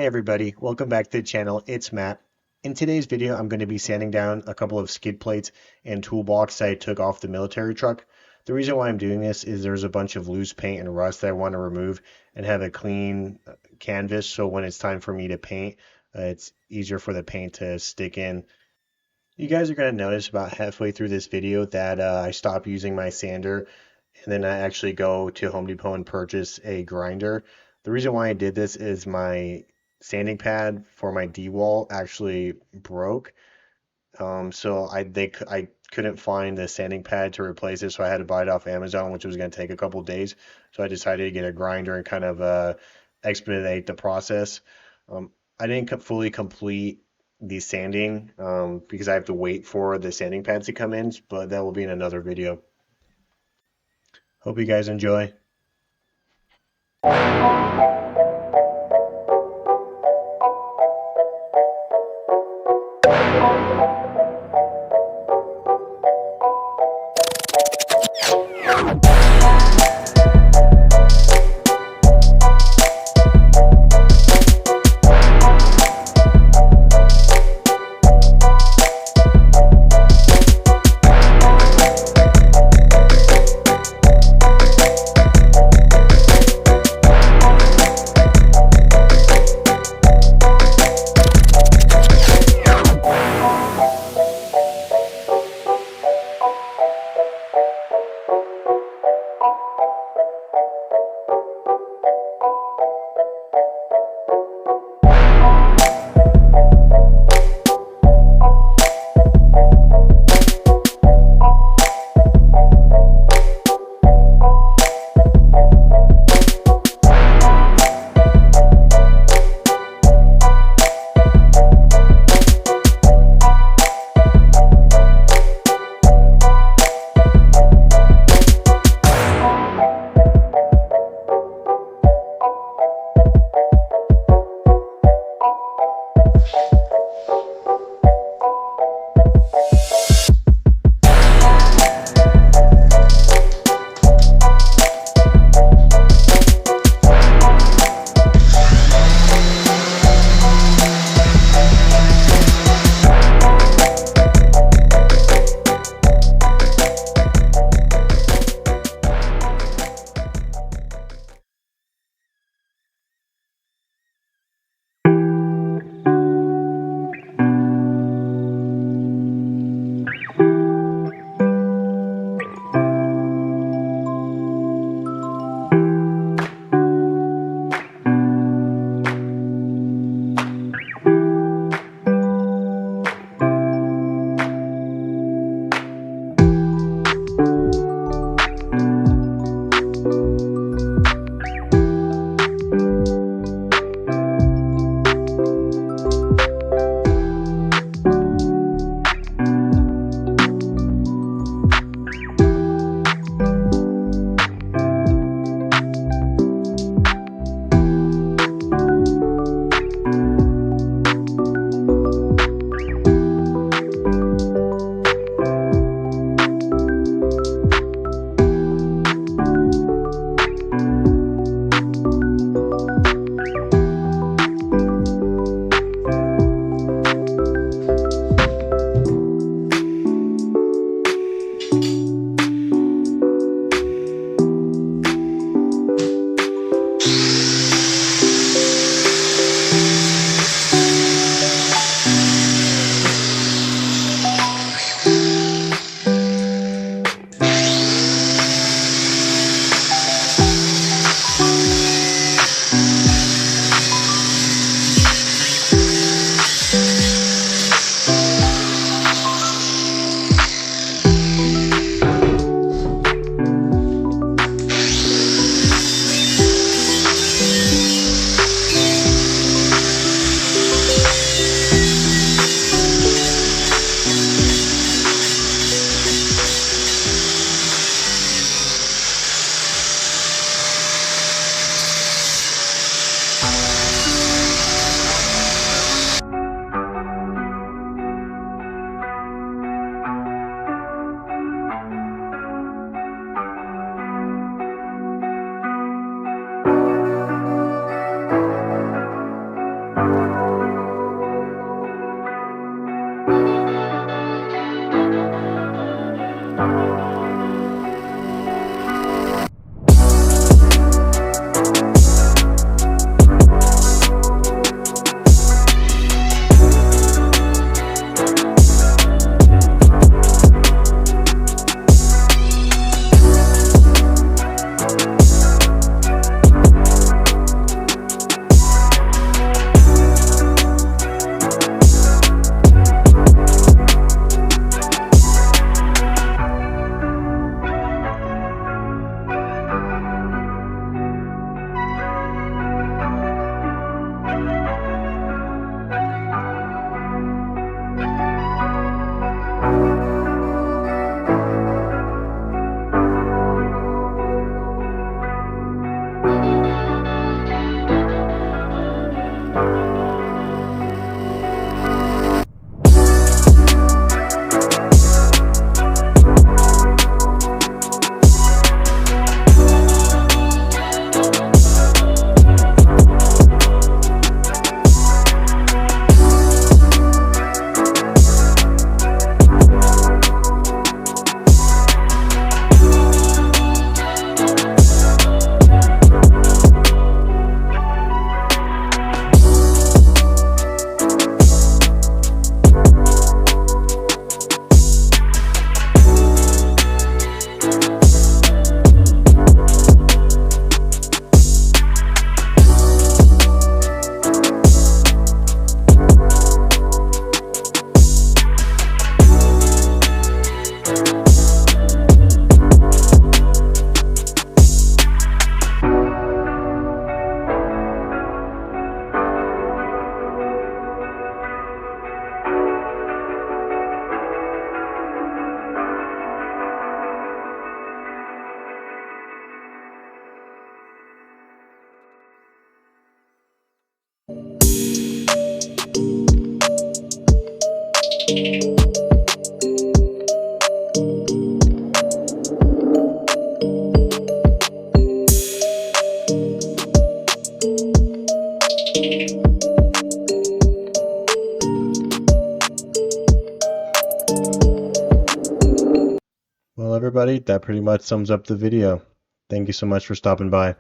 Hey everybody, welcome back to the channel. It's Matt. In today's video, I'm going to be sanding down a couple of skid plates and toolbox I took off the military truck. The reason why I'm doing this is there's a bunch of loose paint and rust that I want to remove and have a clean canvas, so when it's time for me to paint, it's easier for the paint to stick in. You guys are going to notice about halfway through this video that I stop using my sander and then I actually go to Home Depot and purchase a grinder. The reason why I did this is my sanding pad for my D-wall actually broke. So I couldn't find the sanding pad to replace it, so I had to buy it off Amazon, which was going to take a couple days. So I decided to get a grinder and kind of expedite the process. I didn't fully complete the sanding because I have to wait for the sanding pads to come in, but that will be in another video. Hope you guys enjoy. Alright, that pretty much sums up the video. Thank you so much for stopping by.